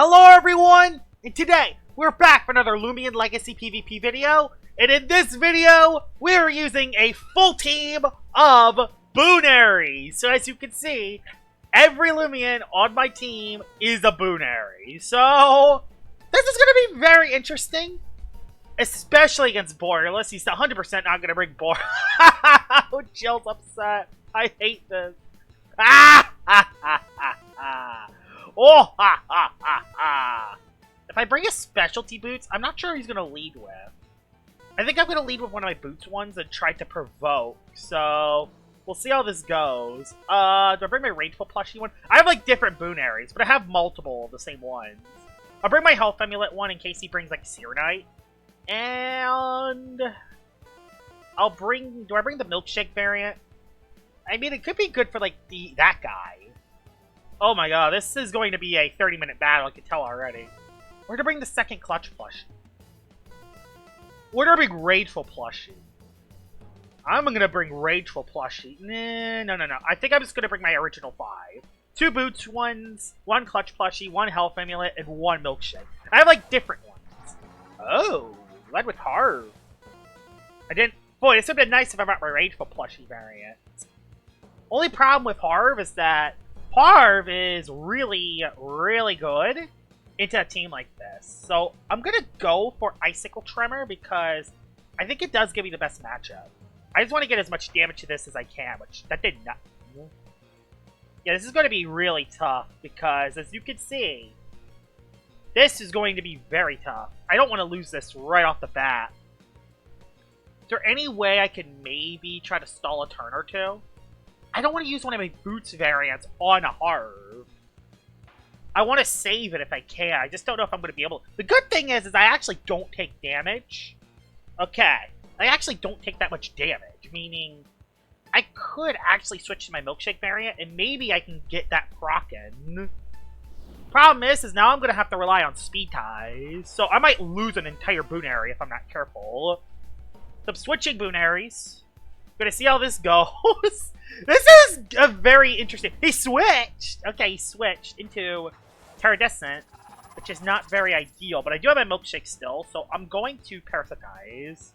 Hello everyone! And today, we're back for another Loomian Legacy PVP video. And in this video, we're using a full team of Boonary. So as you can see, every Loomian on my team is a Bunary. So, this is going to be very interesting. Especially against Borderless. He's 100% not going to bring Bor. Jill's upset. I hate this. Ah! Ha ha ha ha. Oh, ha, ha, ha, ha. If I bring his specialty boots, I'm not sure he's going to lead with. I think I'm going to lead with one of my boots ones and try to provoke. So, we'll see how this goes. Do I bring my Rageful plushie one? I have, like, different Boonaries, but I have multiple of the same ones. I'll bring my Health Amulet one in case he brings, like, Seer Knight. And I'll bring... Do I bring the Milkshake variant? I mean, it could be good for, like, that guy. Oh my god, this is going to be a 30-minute battle, I can tell already. Or to bring the second Clutch plushie. Or to bring Rageful plushie. I'm gonna bring Rageful plushie. No. I think I'm just gonna bring my original 5. 2 boots ones, 1 Clutch plushie, 1 Health Amulet, and 1 Milkshake. I have, like, different ones. Oh, led with Harv. I didn't... Boy, this would have been nice if I brought my Rageful plushie variant. Only problem with Harv is that Harv is really, really good into a team like this. So I'm going to go for Icicle Tremor because I think it does give me the best matchup. I just want to get as much damage to this as I can, which that did not... Yeah, this is going to be really tough because, as you can see, this is going to be very tough. I don't want to lose this right off the bat. Is there any way I can maybe try to stall a turn or two? I don't want to use one of my Boots variants on a Harv. I want to save it if I can. I just don't know if I'm going to be able to. The good thing is I actually don't take damage. Okay. I actually don't take that much damage, meaning I could actually switch to my Milkshake variant, and maybe I can get that proccing. Problem is now I'm going to have to rely on Speed Ties, so I might lose an entire Boonary if I'm not careful. So I'm switching Boonaries. Gonna see how this goes. This is a very interesting... He switched! Okay, he switched into Terradescent, which is not very ideal, but I do have my Milkshake still, so I'm going to Parasitize.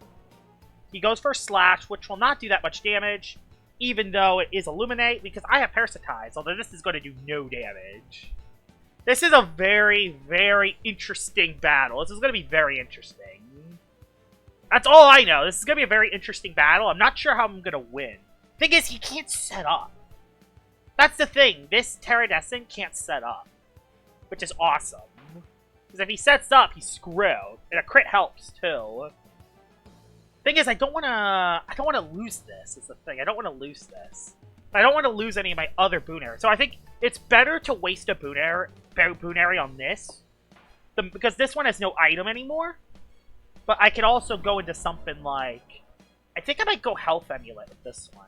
He goes for Slash, which will not do that much damage, even though it is Illuminate, because I have Parasitize, although this is going to do no damage. This is a very, very interesting battle. This is going to be very interesting. That's all I know. This is going to be a very interesting battle. I'm not sure how I'm going to win. Thing is, he can't set up. That's the thing. This Terradescent can't set up. Which is awesome. Because if he sets up, he's screwed. And a crit helps, too. Thing is, I don't want to lose this, is the thing. I don't want to lose this. I don't want to lose any of my other Boonary. So I think it's better to waste a Boonary on this. Because this one has no item anymore. But I could also go into something like... I think I might go Health Amulet with this one.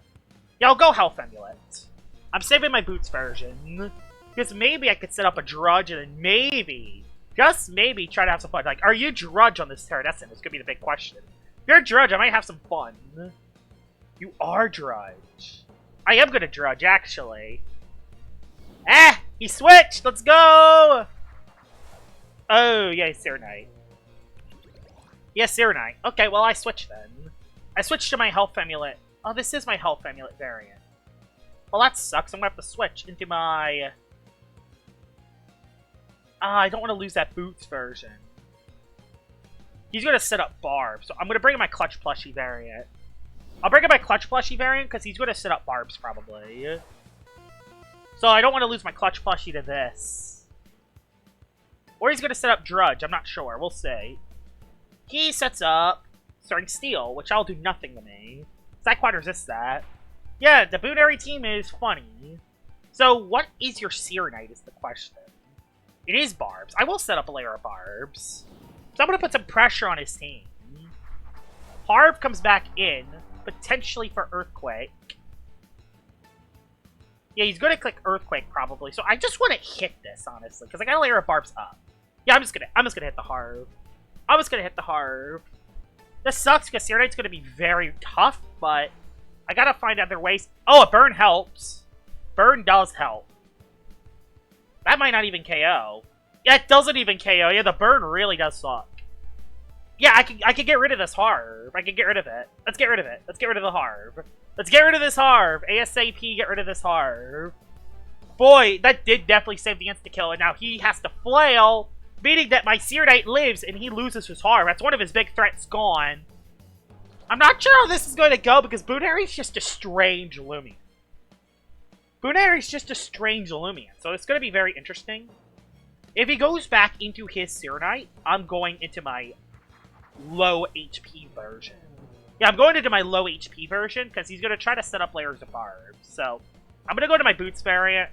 Yeah, I'll go Health Amulet. I'm saving my Boots version. Because maybe I could set up a Drudge and then maybe, just maybe, try to have some fun. Like, are you Drudge on this Terradescent? This could be the big question. If you're Drudge, I might have some fun. You are Drudge. I am going to Drudge, actually. Ah! He switched! Let's go! Oh, yeah, Seer Knight. Yes, Seer Knight. Okay, well, I switched then. I switched to my Health Amulet. Oh, this is my Health Amulet variant. Well, that sucks. I'm going to have to switch into my... I don't want to lose that Boots version. He's going to set up Barbs, so I'm going to bring in my Clutch plushie variant. I'll bring in my Clutch plushie variant because he's going to set up Barbs, probably. So I don't want to lose my Clutch plushie to this. Or he's going to set up Drudge. I'm not sure. We'll see. He sets up Starting Steel, which I'll do nothing to me. So I quite resist that. Yeah, the Boonary team is funny. So what is your Seer Knight is the question. It is Barbs. I will set up a layer of Barbs. So I'm going to put some pressure on his team. Harv comes back in, potentially for Earthquake. Yeah, he's going to click Earthquake probably. So I just want to hit this, honestly, because I got a layer of Barbs up. Yeah, I'm just gonna hit the Harv. I'm just gonna hit the Harv. This sucks because Seer Knight's gonna be very tough, but I gotta find other ways. Oh, a burn helps. Burn does help. That might not even KO. Yeah, it doesn't even KO. Yeah, the burn really does suck. Yeah, I can get rid of this Harv. I can get rid of it. Let's get rid of it. Let's get rid of the Harv. Let's get rid of this Harv. ASAP, get rid of this Harv. Boy, that did definitely save the insta-kill, and now he has to flail, meaning that my Seer Knight lives and he loses his Harv. That's one of his big threats gone. I'm not sure how this is going to go because Bunary's just a strange Loomian. Bunary's just a strange Loomian, so it's going to be very interesting. If he goes back into his Seer Knight, I'm going into my low HP version. Yeah, I'm going into my low HP version because he's going to try to set up layers of barbs. So, I'm going to go to my Boots variant.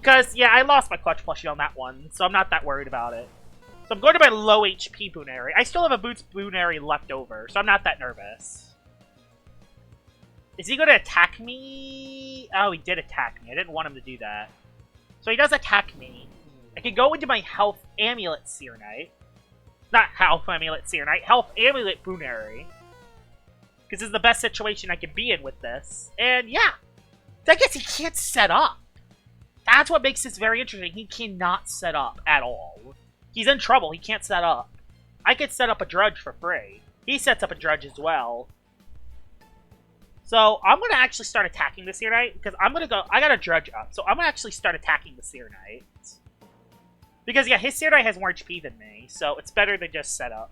Because, yeah, I lost my Clutch plushie on that one, so I'm not that worried about it. So I'm going to my low HP Bunary. I still have a Boots Bunary left over, so I'm not that nervous. Is he going to attack me? Oh, he did attack me. I didn't want him to do that. So he does attack me. I can go into my Health Amulet Seer Knight. Not Health Amulet Seer Knight. Health Amulet Bunary. Because this is the best situation I can be in with this. And yeah. I guess he can't set up. That's what makes this very interesting. He cannot set up at all. He's in trouble. He can't set up. I could set up a Drudge for free. He sets up a Drudge as well. So, I'm going to actually start attacking the Seer Knight. Because I'm going to go... I got a Drudge up. So, I'm going to actually start attacking the Seer Knight. Because, yeah, his Seer Knight has more HP than me. So, it's better than just set up.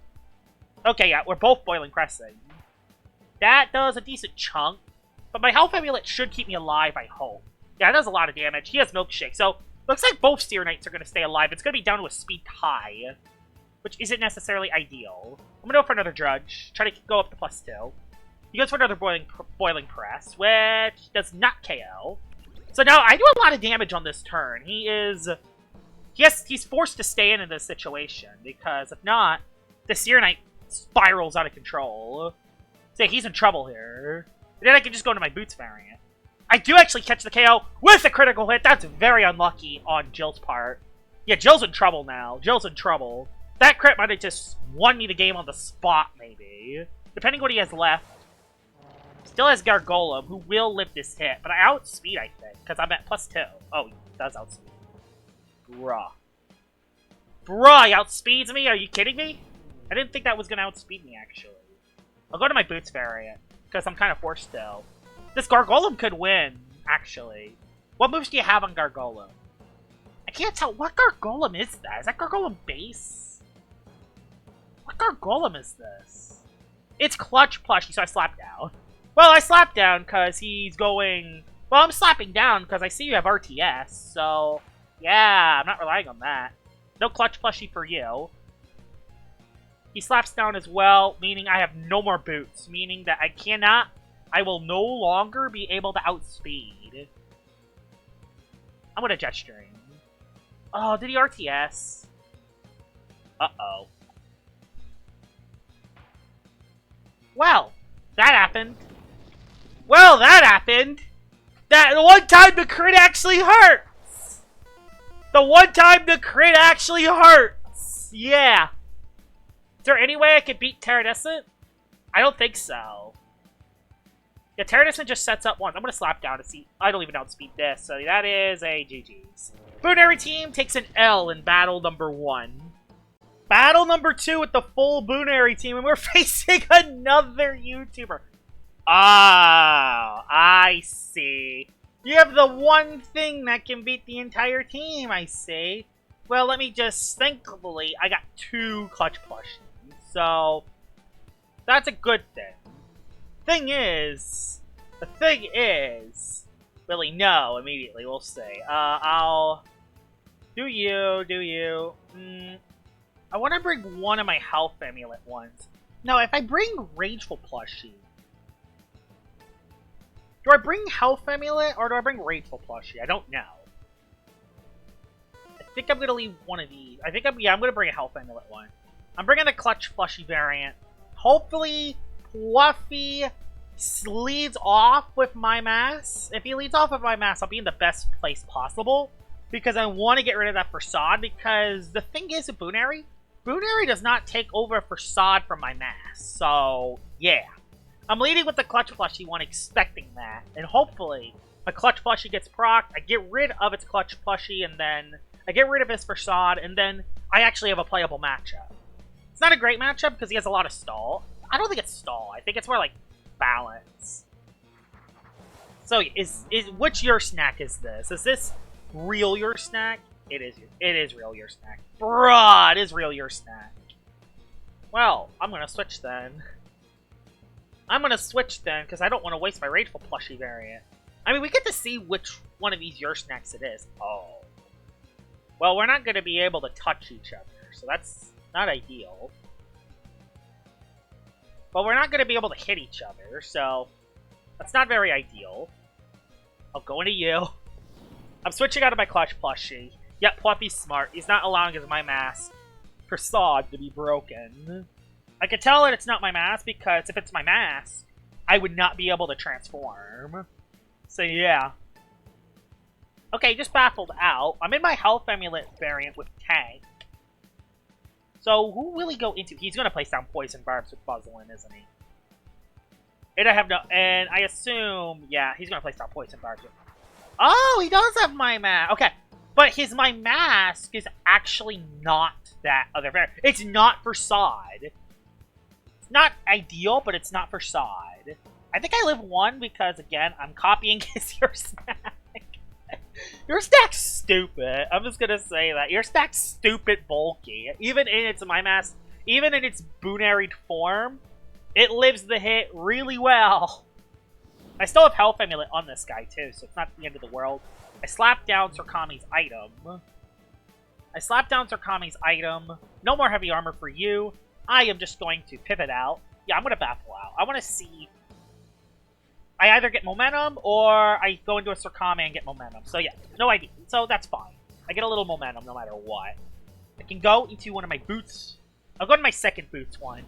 Okay, yeah, we're both Boiling Pressing. That does a decent chunk. But my Health Amulet should keep me alive, I hope. Yeah, that does a lot of damage. He has Milkshake. So, looks like both Seer Knights are going to stay alive. It's going to be down to a speed tie. Which isn't necessarily ideal. I'm going to go for another Drudge. Try to go up to +2. He goes for another Boiling Press, which does not KO. So now I do a lot of damage on this turn. He's forced to stay in this situation, because if not, the Seer Knight spirals out of control. So he's in trouble here. And then I can just go into my Boots variant. I do actually catch the KO with a critical hit. That's very unlucky on Jill's part. Yeah, Jill's in trouble now. Jill's in trouble. That crit might have just won me the game on the spot, maybe. Depending what he has left. Still has Gargolem, who will live this hit. But I outspeed, I think, because I'm at +2. Oh, he does outspeed. Bruh. Bruh, he outspeeds me? Are you kidding me? I didn't think that was going to outspeed me, actually. I'll go to my Boots variant, because I'm kind of forced to. This Gargolem could win, actually. What moves do you have on Gargolem? I can't tell. What Gargolem is that? Is that Gargolem base? What Gargolem is this? It's Clutch plushie, so I slap down. Well, I slap down because he's going... Well, I'm slapping down because I see you have RTS, so... Yeah, I'm not relying on that. No Clutch plushie for you. He slaps down as well, meaning I have no more boots. Meaning that I will no longer be able to outspeed. I'm gonna Jet Stream. Oh, did he RTS? Uh-oh. Well, that happened. Well, that happened. That one time the crit actually hurts. The one time the crit actually hurts. Yeah. Is there any way I could beat Terradescent? I don't think so. Yeah, Terradescent just sets up once. I'm going to slap down to see. I don't even outspeed this. So that is a GG's. Boonary Team takes an L in battle number 1. Battle number 2 with the full Boonary Team. And we're facing another YouTuber. Oh, I see. You have the one thing that can beat the entire team, I see. Well, let me just... Thankfully, I got 2 Clutch plushies. So, that's a good thing. The thing is... Really, no, immediately, we'll see. I'll... Do you. I want to bring one of my Health Amulet ones. No, if I bring Rageful plushie... Do I bring Health Amulet, or do I bring Rageful plushie? I don't know. I think I'm going to leave one of these. I'm going to bring a Health Amulet one. I'm bringing the Clutch plushie variant. Hopefully, Fluffy leads off with my mass. If he leads off with my mass, I'll be in the best place possible. Because I want to get rid of that Facade, because the thing is with Bunary does not take over Facade from my mass. So, yeah. I'm leading with the Clutch plushie one, expecting that. And hopefully, my Clutch plushie gets procced, I get rid of its Clutch plushie, and then I get rid of his facade, and then I actually have a playable matchup. It's not a great matchup because he has a lot of stall. I don't think it's stall. I think it's more like balance. So, which your snack is this? Is this real your snack? It is real your snack. Bruh, it is real your snack. Well, I'm gonna switch then. Because I don't want to waste my Rageful plushie variant. I mean, we get to see which one of these your snacks it is. Oh. Well, we're not going to be able to touch each other, so that's not ideal. But we're not going to be able to hit each other, so that's not very ideal. I'll go into you. I'm switching out of my Clutch plushie. Yep, Fluffy's smart. He's not allowing his My Mask facade to be broken. I can tell that it's not my mask because if it's my mask, I would not be able to transform. So yeah. Okay, just baffled out. I'm in my Health Amulet variant with Tank. So who will he go into? He's going to place down Poison Barbs with Buzzlin, isn't he? And I assume, yeah, he's going to place down Poison Barbs with... Oh, he does have my mask. Okay, but my mask is actually not that other variant. It's not for Sod. It's not ideal, but it's not for Sod. I think I live one because, again, I'm copying your snack. Your stack's stupid. I'm just gonna say that. Your stack's stupid bulky. Even in its My Mask, even in its Boonary form, it lives the hit really well. I still have Health Amulet on this guy, too, so it's not the end of the world. I slapped down Sorkami's item. No more heavy armor for you. I am just going to pivot out. Yeah, I'm going to baffle out. I want to see... I either get momentum, or I go into a Sorkami and get momentum. So yeah, no idea. So that's fine. I get a little momentum no matter what. I can go into one of my boots. I'll go to my second boots one.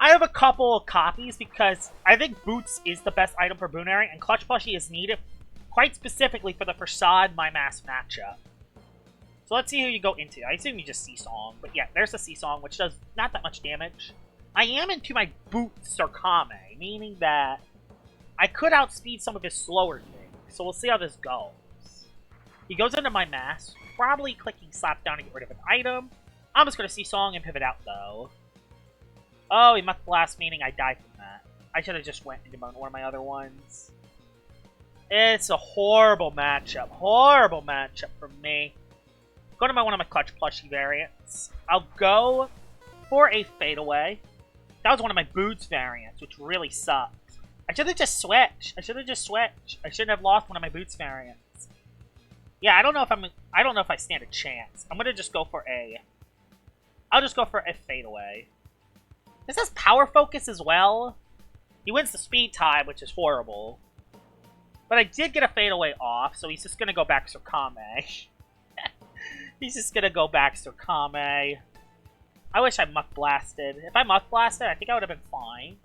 I have a couple of copies because I think boots is the best item for Bunary, and Clutch plushie is needed quite specifically for the facade My Mask matchup. So let's see who you go into. I assume you just Seasong, but yeah, there's a Seasong, which does not that much damage. I am into my boot Sorkami, meaning that I could outspeed some of his slower things, so we'll see how this goes. He goes into My Mask, probably clicking Slap Down to get rid of an item. I'm just going to Seasong and pivot out, though. Oh, he Muck Blast, meaning I die from that. I should have just went into one of my other ones. It's a horrible matchup. Horrible matchup for me. Go to one of my Clutch plushie variants. I'll go for a Fadeaway. That was one of my Boots variants, which really sucked. I should have just switched. I shouldn't have lost one of my Boots variants. Yeah, I don't know if I stand a chance. I'm gonna just go for I'll just go for a Fadeaway. This has Power Focus as well. He wins the speed tie, which is horrible. But I did get a Fadeaway off, so he's just gonna go back Sorkami. He's just gonna go back Sorkami. I wish I Muck Blasted. If I Muck Blasted, I think I would have been fine.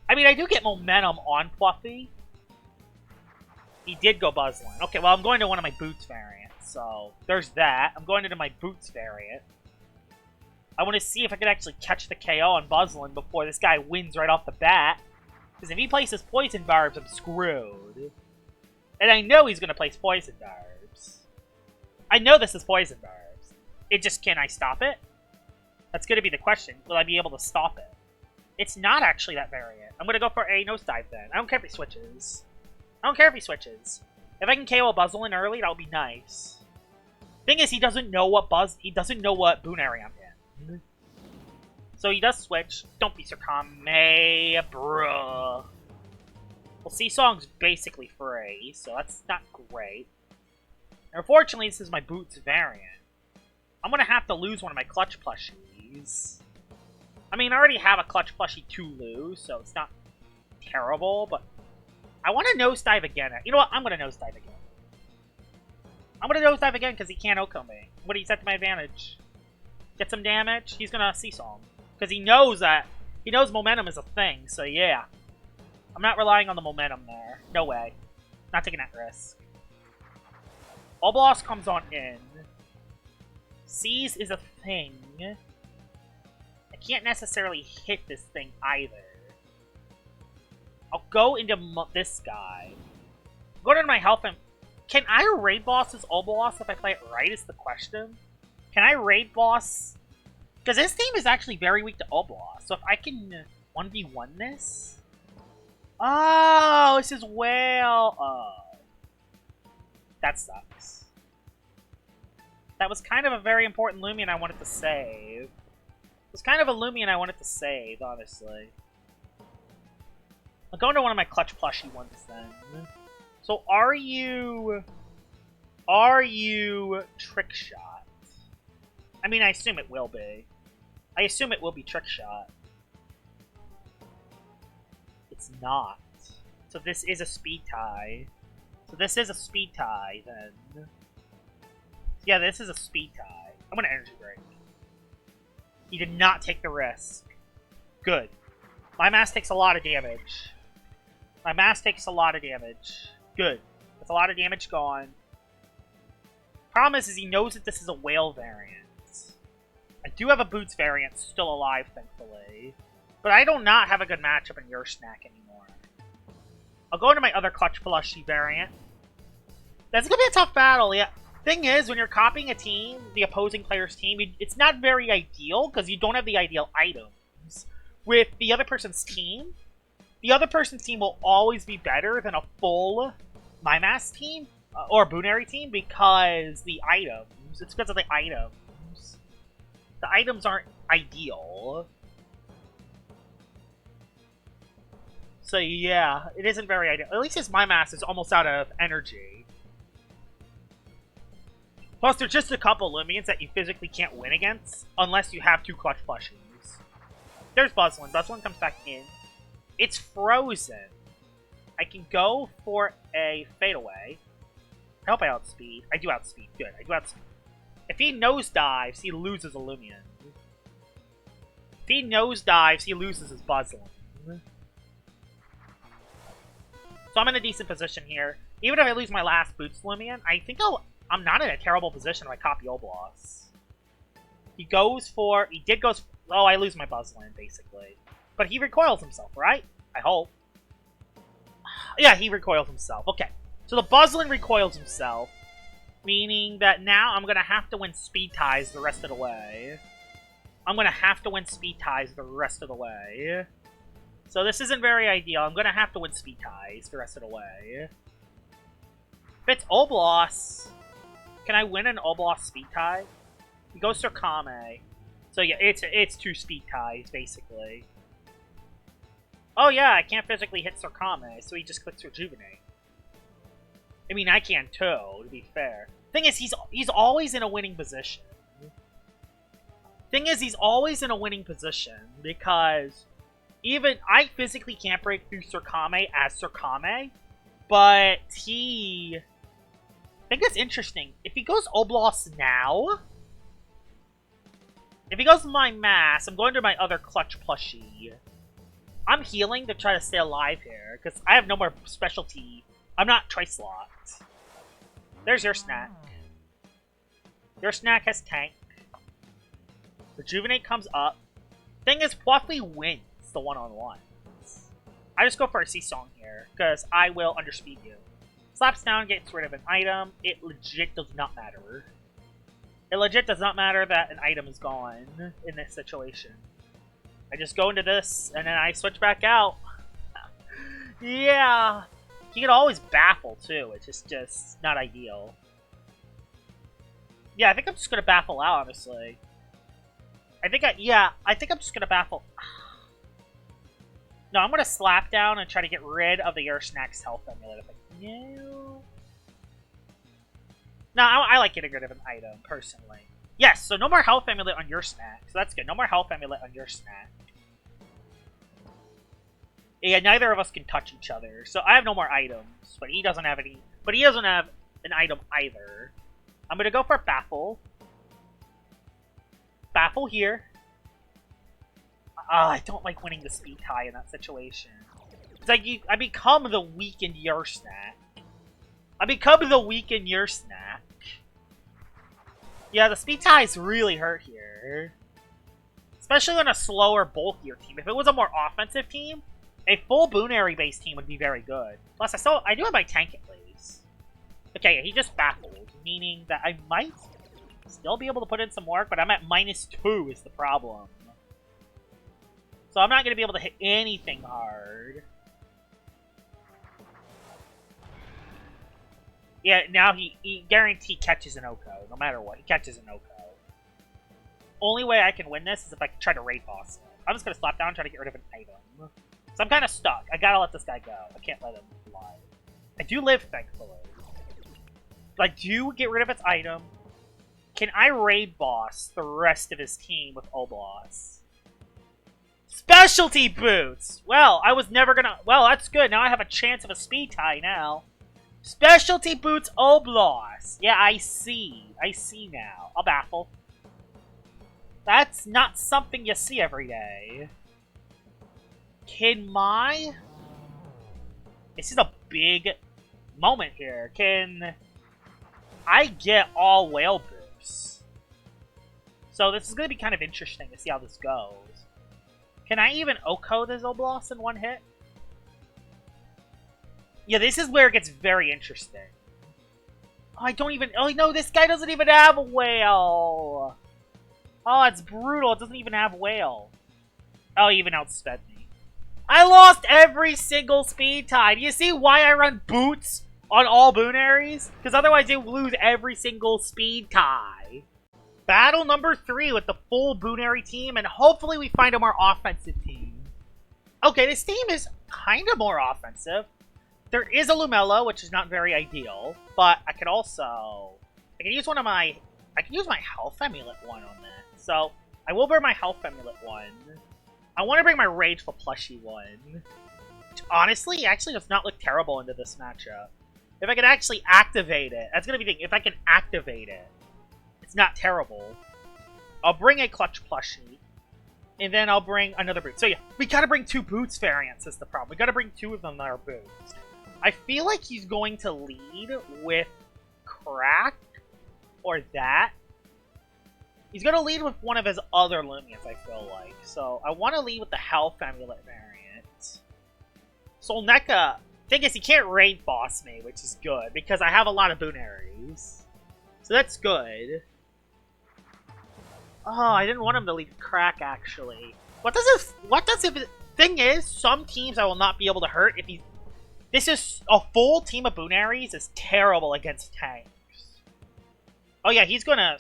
I mean, I do get momentum on Fluffy. He did go Buzzlin. Okay, well, I'm going to one of my Boots variants, so there's that. I'm going into my Boots variant. I want to see if I can actually catch the KO on Buzzlin before this guy wins right off the bat. Because if he places Poison Barbs, I'm screwed. And I know he's going to place Poison Barbs. I know this is Poison Barbs. It just, can I stop it? That's going to be the question. Will I be able to stop it? It's not actually that variant. I'm going to go for a Nosedive then. I don't care if he switches. If I can KO a Buzzlin early, that'll be nice. Thing is, he doesn't know what Boonary I'm in. So he does switch. Don't be Sorkami, bruh. Well, Seasong's basically free, so that's not great. Unfortunately, this is my Boots variant. I'm going to have to lose one of my Clutch plushies. I mean, I already have a Clutch plushie to lose, so it's not terrible, but I want to Nosedive again. You know what? I'm going to Nosedive again. Because he can't OHKO me. What do you set to my advantage? Get some damage. He's going to Seasong. Because he knows momentum is a thing, so yeah. I'm not relying on the momentum there. No way. Not taking that risk. Obloss comes on in. Seize is a thing. I can't necessarily hit this thing either. I'll go into this guy. Go to my health and... Can I raid boss this Obloss if I play it right is the question. Can I raid boss? Because this team is actually very weak to Obloss. So if I can 1v1 this? Oh, this is whale. Oh. That sucks. That was kind of a very important Loomian I wanted to save. It was kind of a Loomian I wanted to save, honestly. I'll go into one of my clutch plushie ones then. So are you trick shot? I mean, I assume it will be. I assume it will be trick shot. It's not. So this is a speed tie. So this is a speed tie then. Yeah, this is a speed tie. I'm gonna energy break. He did not take the risk. Good. My mask takes a lot of damage. My mask takes a lot of damage. Good. That's a lot of damage gone. Problem is he knows that this is a whale variant. I do have a boots variant still alive, thankfully. But I do not have a good matchup in your snack anymore. I'll go into my other clutch plushie variant. That's gonna be a tough battle, yeah. Thing is, when you're copying a team, the opposing player's team, it's not very ideal because you don't have the ideal items. With the other person's team will always be better than a full MyMass team or Boonary team because the items. It's because of the items. The items aren't ideal. So yeah, it isn't very ideal. At least his MyMass is almost out of energy. Plus, there's just a couple Loomians that you physically can't win against unless you have two clutch plushies. There's Buzzlin. Buzzlin comes back in. It's frozen. I can go for a fadeaway. I hope I outspeed. I do outspeed. Good. I do outspeed. If he nosedives, he loses a Loomian. If he nosedives, he loses his Buzzlin. So I'm in a decent position here. Even if I lose my last Boots Loomian, I think I'm not in a terrible position if I copy Obloss. He goes for... He did go... Oh, I lose my Buzzlin, basically. But he recoils himself, right? I hope. Yeah, he recoils himself. Okay. So the Buzzlin recoils himself. Meaning that now I'm going to have to win speed ties the rest of the way. I'm going to have to win speed ties the rest of the way. So this isn't very ideal. I'm going to have to win speed ties the rest of the way. If it's Obloss... Can I win an Obloss speed tie? He goes to Kame. So yeah, it's two speed ties, basically. Oh yeah, I can't physically hit Sarkame, so he just clicks Rejuvenate. I mean, I can too, to be fair. Thing is, he's always in a winning position. Thing is, he's always in a winning position, because even I physically can't break through Sarkame as Sarkame, but he... I think that's interesting. If he goes Obloss now... If he goes my mass, I'm going to my other clutch plushie. I'm healing to try to stay alive here, because I have no more specialty. I'm not Trice-locked. There's your snack. Your snack has tank. Rejuvenate comes up. Thing is, Pluffy wins the one-on-ones. I just go for a C-Song here, because I will underspeed you. Slaps down, gets rid of an item. It legit does not matter. It legit does not matter that an item is gone in this situation. I just go into this, and then I switch back out. Yeah. He can always baffle, too. It's just not ideal. Yeah, I think I'm just going to baffle out, honestly. I think I'm just going to baffle. No, I'm going to slap down and try to get rid of the Snack's health amulet. No. No, I like getting rid of an item, personally. Yes, so no more health amulet on your snack. So that's good. No more health amulet on your snack. Yeah, neither of us can touch each other. So I have no more items, but he doesn't have any. But he doesn't have an item either. I'm going to go for Baffle. Baffle here. I don't like winning the speed tie in that situation. It's like I become the weakened your snack. I become the weakened your snack. Yeah, the speed ties really hurt here. Especially on a slower, bulkier team. If it was a more offensive team, a full Boonary based team would be very good. Plus, I do have my tank at least. Okay, he just baffled, meaning that I might still be able to put in some work, but I'm at -2 is the problem. So I'm not going to be able to hit anything hard. Yeah, now he guaranteed catches an Oko, no matter what. He catches an Oko. Only way I can win this is if I try to raid boss him. I'm just going to slap down and try to get rid of an item. So I'm kind of stuck. I gotta let this guy go. I can't let him fly. I do live, thankfully. But I do get rid of its item. Can I raid boss the rest of his team with Oblas? Specialty boots! Well, I was never gonna... Well, that's good. Now I have a chance of a speed tie now. Specialty boots Oblas. Yeah, I see. I see now. I'll baffle. That's not something you see every day. Can my... This is a big moment here. Can I get all whale boosts? So this is going to be kind of interesting to see how this goes. Can I even Oko this Oblas in one hit? Yeah, this is where it gets very interesting. Oh, I don't even... Oh, no, this guy doesn't even have a whale! Oh, it's brutal. It doesn't even have whale. Oh, he even outsped me. I lost every single speed tie. Do you see why I run boots on all Boonaries? Because otherwise you lose every single speed tie. Battle number 3 with the full Boonary team, and hopefully we find a more offensive team. Okay, this team is kind of more offensive. There is a Lumelo, which is not very ideal, but I could also... I can use one of my... I can use my health amulet one on this. So, I will bring my health amulet one. I want to bring my rageful plushie one. Which, honestly, actually does not look terrible into this matchup. If I could actually activate it, that's going to be the thing. If I can activate it, it's not terrible. I'll bring a clutch plushie. And then I'll bring another boot. So yeah, we gotta bring 2 boots variants is the problem. We gotta bring 2 of them that are boots. I feel like he's going to lead with Crack or that. He's going to lead with one of his other Loomians, I feel like. So, I want to lead with the Health Amulet variant. Solneka, thing is, he can't raid boss me, which is good, because I have a lot of Boonaries. So that's good. Oh, I didn't want him to lead with Crack, actually. What does if... Thing is, some teams I will not be able to hurt if he... This is... A full team of Boonaries is terrible against tanks. Oh yeah, he's gonna...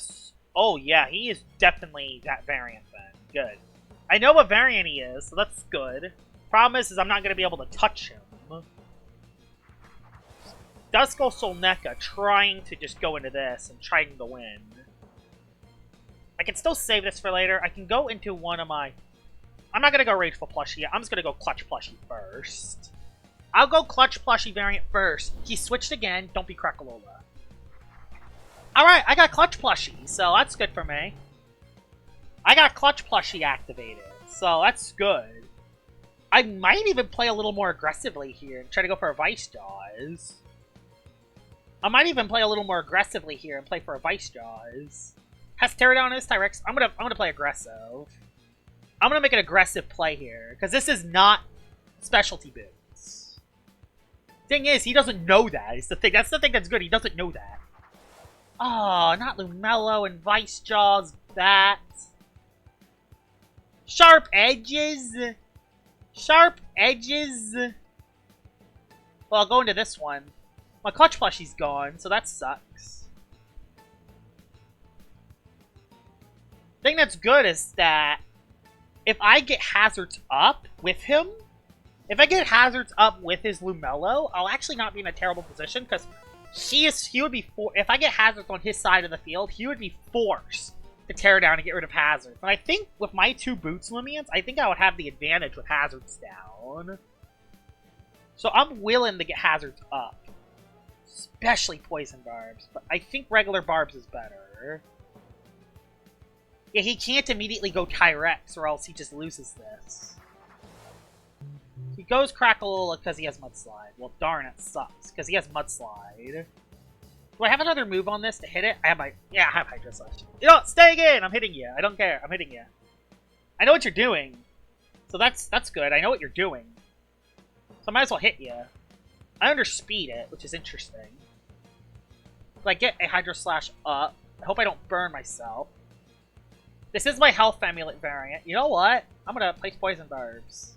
Oh, yeah, he is definitely that variant, then. Good. I know what variant he is, so that's good. Problem is I'm not going to be able to touch him. Dusko Solneka trying to just go into this and trying to win. I can still save this for later. I can go into one of my... I'm not going to go Rageful Plushie yet. I'm just going to go Clutch Plushie first. I'll go Clutch Plushie variant first. He switched again. Don't be Crackalola. Alright, I got Clutch Plushie, so that's good for me. I got Clutch Plushie activated, so that's good. I might even play a little more aggressively here and try to go for a Vice Jaws. I might even play a little more aggressively here and play for a Vice Jaws. Has Pterodon is Tyrex. I'm gonna play aggressive. I'm gonna make an aggressive play here, because this is not specialty boots. Thing is, he doesn't know that. It's the thing. That's the thing that's good. He doesn't know that. Oh, not Lumelo and Vice Jaws. That. Sharp edges. Sharp edges. Well, I'll go into this one. My Clutch Plushie's gone, so that sucks. Thing that's good is that if I get Hazards up with him, if I get Hazards up with his Lumelo, I'll actually not be in a terrible position, because he would be if I get Hazards on his side of the field, he would be forced to tear down and get rid of Hazards. And I think with my 2 Boots Loomians, I think I would have the advantage with Hazards down. So I'm willing to get Hazards up. Especially Poison Barbs, but I think regular Barbs is better. Yeah, he can't immediately go Tyrex, or else he just loses this. He goes Crackalola because he has Mudslide. Well, darn, it sucks, because he has Mudslide. Do I have another move on this to hit it? I have my... Yeah, I have Hydro Slash. You know, stay again! I'm hitting you. I don't care. I'm hitting you. I know what you're doing. So that's good. I know what you're doing. So I might as well hit you. I underspeed it, which is interesting. I get a Hydro Slash up. I hope I don't burn myself. This is my Health Amulet variant. You know what? I'm gonna place Poison Barbs.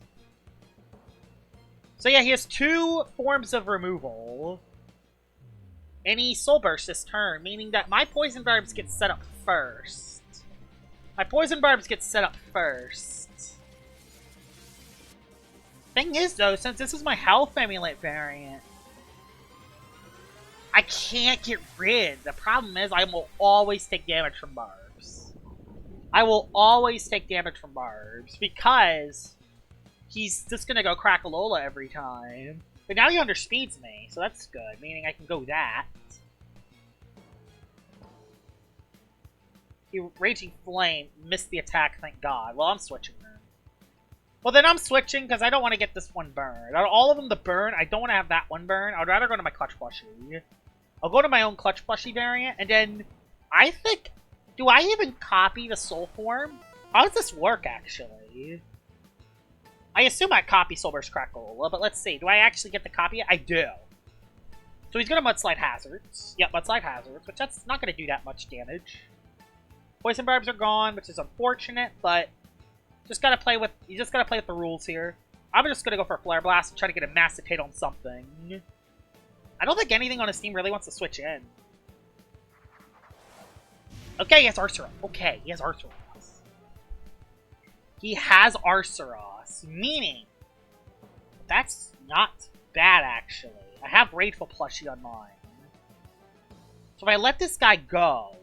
So yeah, he has 2 forms of removal. And he Soul Burst this turn, meaning that my Poison Barbs get set up first. My Poison Barbs get set up first. Thing is, though, since this is my Health Amulet variant, I can't get rid. The problem is I will always take damage from Barbs. I will always take damage from Barbs because he's just going to go Crackalola every time. But now he underspeeds me, so that's good, meaning I can go that. He Raging Flame missed the attack, thank God. Well, I'm switching then. Well, then I'm switching because I don't want to get this one burned. Out of all of them to burn, I don't want to have that one burn. I would rather go to my Clutch Plushie. I'll go to my own Clutch Plushie variant, and then I think... Do I even copy the Soul Form? How does this work, actually? I assume I copy Soul Burst Crackle, but let's see. Do I actually get to copy it? I do. So he's going to Mudslide Hazards. Yep, Mudslide Hazards, which that's not going to do that much damage. Poison Barbs are gone, which is unfortunate, but just gotta play with you just gotta play with the rules here. I'm just gonna go for a Flare Blast and try to get a massive hit on something. I don't think anything on his team really wants to switch in. Okay, he has Arceus. Okay, he has Arceus. He has Arceus, meaning that's not bad, actually. I have Rageful Plushie on mine. So if I let this guy go...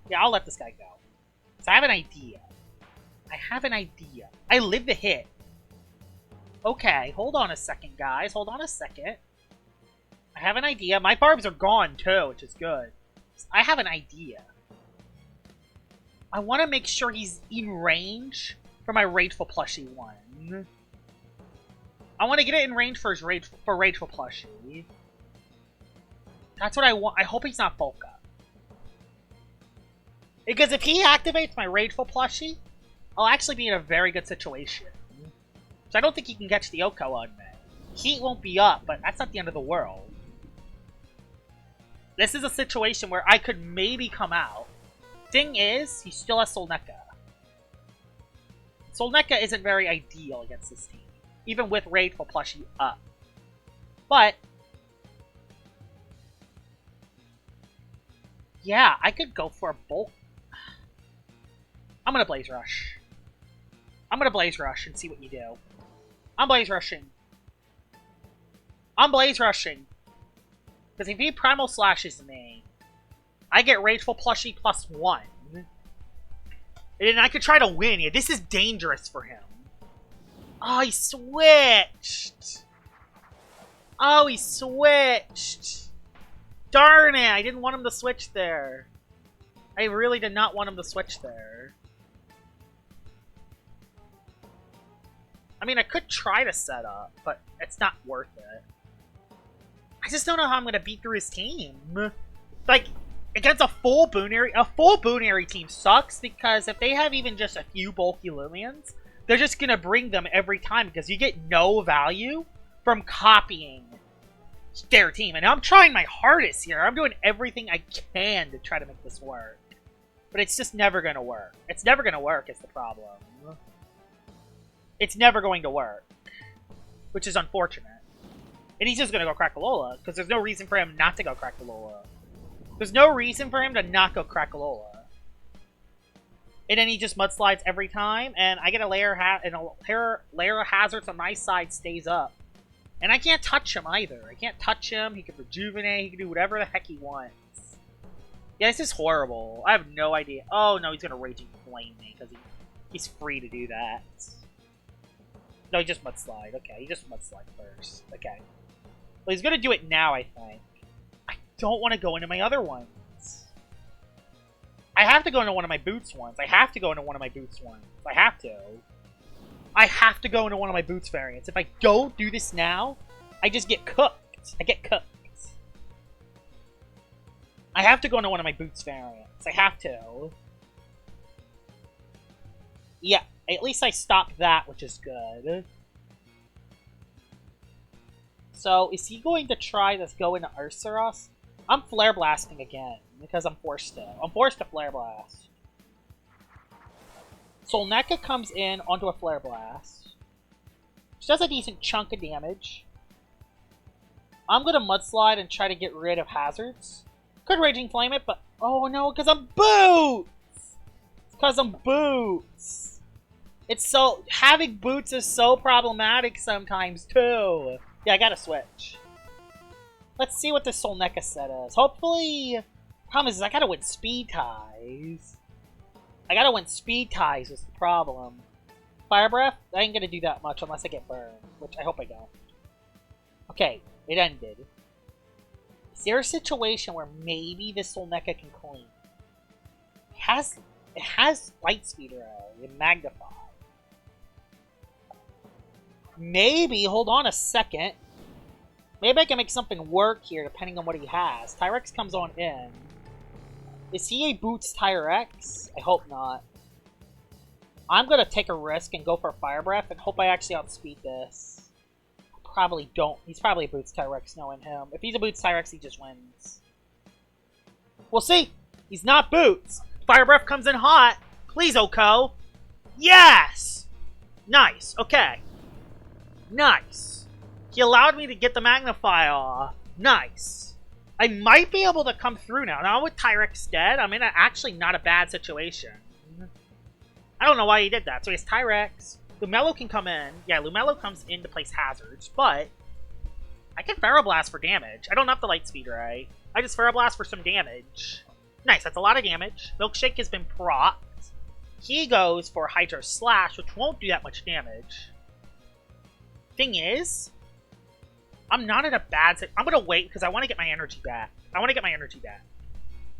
Yeah, I'll let this guy go. So I have an idea. I have an idea. I live the hit. Okay, hold on a second, guys. Hold on a second. I have an idea. My Barbs are gone, too, which is good. I have an idea. I want to make sure he's in range for my Rageful Plushie one. I want to get it in range for his Rageful Plushie. That's what I want. I hope he's not bulk up. Because if he activates my Rageful Plushie, I'll actually be in a very good situation. So I don't think he can catch the Oko on me. Heat won't be up, but that's not the end of the world. This is a situation where I could maybe come out. Thing is, he still has Solneka. Solneka isn't very ideal against this team, even with Rageful Plushie up. But yeah, I could go for a bulk. I'm gonna Blaze Rush. I'm gonna Blaze Rush and see what you do. I'm Blaze Rushing. I'm Blaze Rushing. Because if he Primal Slashes me, I get Rageful Plushie +1. And then I could try to win. Yeah, this is dangerous for him. Oh, he switched. Oh, he switched. Darn it, I didn't want him to switch there. I really did not want him to switch there. I mean, I could try to set up, but it's not worth it. I just don't know how I'm going to beat through his team. Like, against a full Boonary team sucks, because if they have even just a few bulky Loomians, they're just going to bring them every time, because you get no value from copying their team. And I'm trying my hardest here. I'm doing everything I can to try to make this work. But it's just never going to work. It's never going to work is the problem. It's never going to work. Which is unfortunate. And he's just going to go Crackalola, because there's no reason for him not to go Crackalola. There's no reason for him to not go Crackalola. And then he just Mudslides every time, and I get a layer of hazards on my side stays up. And I can't touch him either. I can't touch him. He can rejuvenate. He can do whatever the heck he wants. Yeah, this is horrible. I have no idea. Oh, no, he's going to Raging Flame me, because he's free to do that. No, he just Mudslide. Okay, he just Mudslide first. Okay. Well, he's going to do it now, I think. I don't want to go into my other ones. I have to go into one of my Boots ones. I have to go into one of my Boots ones. I have to. I have to go into one of my Boots variants. If I don't do this now, I just get cooked. I get cooked. I have to go into one of my Boots variants. I have to. Yeah, at least I stopped that, which is good. So, is he going to try to go into Arceus? I'm Flare Blasting again, because I'm forced to. I'm forced to Flare Blast. Solneka comes in onto a Flare Blast, which does a decent chunk of damage. I'm gonna Mudslide and try to get rid of hazards. Could Raging Flame it, but... Oh no, because I'm Boots! It's because I'm Boots! It's so... Having Boots is so problematic sometimes, too. Yeah, I gotta switch. Let's see what this Solneka set is. Hopefully... Problem is I gotta win Speed Ties. I gotta win Speed Ties is the problem. Fire Breath? I ain't gonna do that much unless I get burned, which I hope I don't. Okay, it ended. Is there a situation where maybe this Solneka can clean? It has Light Speed Ray and Magnify. Maybe, hold on a second. Maybe I can make something work here depending on what he has. Tyrex comes on in. Is he a Boots Tyrex? I hope not. I'm going to take a risk and go for Fire Breath and hope I actually outspeed this. Probably don't. He's probably a Boots Tyrex knowing him. If he's a Boots Tyrex, he just wins. We'll see. He's not Boots. Fire Breath comes in hot. Please, Oko. Yes! Nice. Okay. Nice. He allowed me to get the Magnify off. Nice. I might be able to come through now. Now with Tyrex dead, I'm in actually not a bad situation. I don't know why he did that. So he has Tyrex. Lumelo can come in. Yeah, Lumelo comes in to place hazards, but I can Feral Blast for damage. I don't have the Light Speed Ray. I just Feral Blast for some damage. Nice, that's a lot of damage. Milkshake has been procced. He goes for Hydro Slash, which won't do that much damage. Thing is, I'm not in a bad situation. I'm going to wait because I want to get my energy back.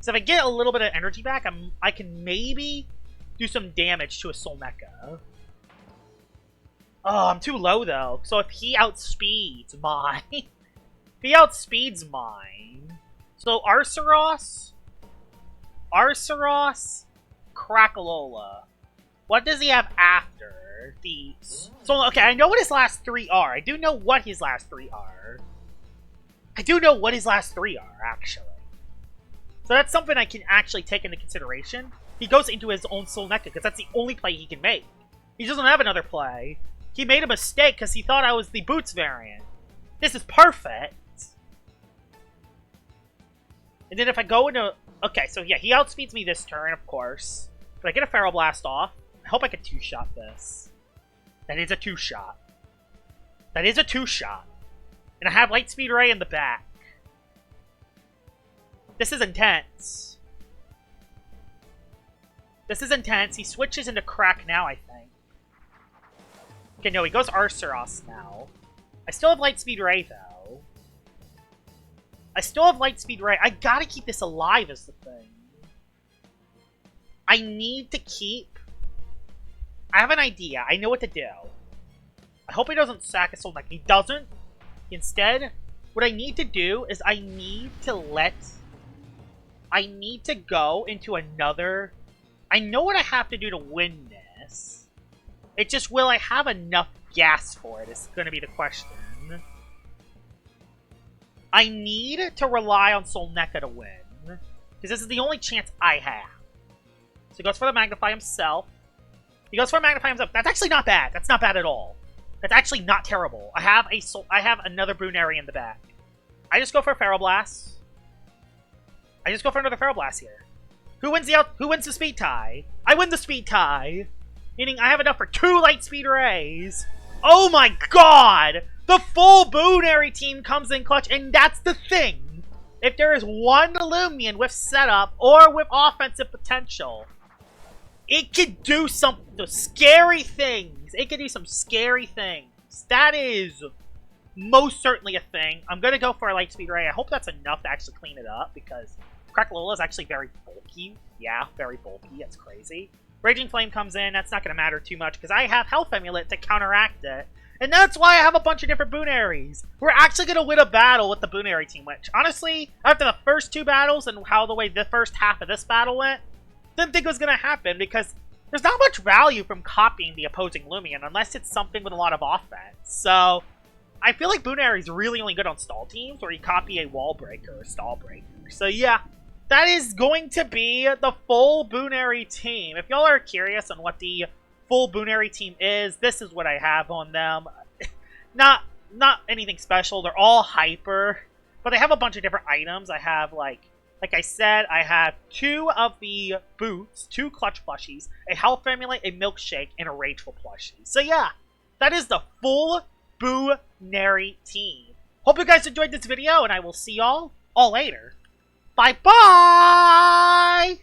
So if I get a little bit of energy back, I can maybe do some damage to a Solneka. Oh, I'm too low, though. So if he outspeeds mine... if he outspeeds mine... So Arceros... Crackalola. What does he have after these? So, okay, I know what his last three are. I do know what his last three are, actually. So that's something I can actually take into consideration. He goes into his own Solneka, because that's the only play he can make. He doesn't have another play. He made a mistake because he thought I was the Boots variant. This is perfect. And then if I go into... Okay, so yeah, he outspeeds me this turn, of course. But I get a Feral Blast off. I hope I can two-shot this. That is a two-shot. And I have Light Speed Ray in the back. This is intense. He switches into Crack now, I think. Okay, no, he goes Arceros now. I still have Light Speed Ray, though. I gotta keep this alive is the thing. I need to keep... I have an idea. I know what to do. I hope he doesn't sack a Solneka. He doesn't. Instead, what I need to do is I need to go into another... I know what I have to do to win this. It just, will I have enough gas for it is going to be the question. I need to rely on Solneka to win. Because this is the only chance I have. So he goes for the Magnify himself. That's actually not bad. That's not bad at all. That's actually not terrible. I have another Bunary in the back. I just go for a Feral Blast. I just go for another Feral Blast here. Who wins the speed tie? I win the speed tie. Meaning I have enough for 2 Light Speed Rays. Oh my god! The full Boonary team comes in clutch, and that's the thing. If there is one Loomian with setup or with offensive potential, it could do some scary things. That is most certainly a thing. I'm going to go for a Light Speed Ray. I hope that's enough to actually clean it up, because Crackalola is actually very bulky. Yeah, very bulky. That's crazy. Raging Flame comes in. That's not going to matter too much, because I have Health Amulet to counteract it. And that's why I have a bunch of different Boonarys. We're actually going to win a battle with the Boonary team, which, honestly, after the first 2 battles and how the way the first half of this battle went, didn't think it was going to happen, because there's not much value from copying the opposing Loomian unless it's something with a lot of offense. So, I feel like Boonary is really only good on stall teams where you copy a wall breaker or stall breaker. So yeah, that is going to be the full Boonary team. If y'all are curious on what the full Boonary team is, this is what I have on them. Not anything special. They're all hyper, but they have a bunch of different items. I have like I said, I have 2 of the boots, 2 clutch plushies, a health amulet, a milkshake, and a rageful plushie. So yeah, that is the full Boonary team. Hope you guys enjoyed this video, and I will see y'all all later. Bye-bye!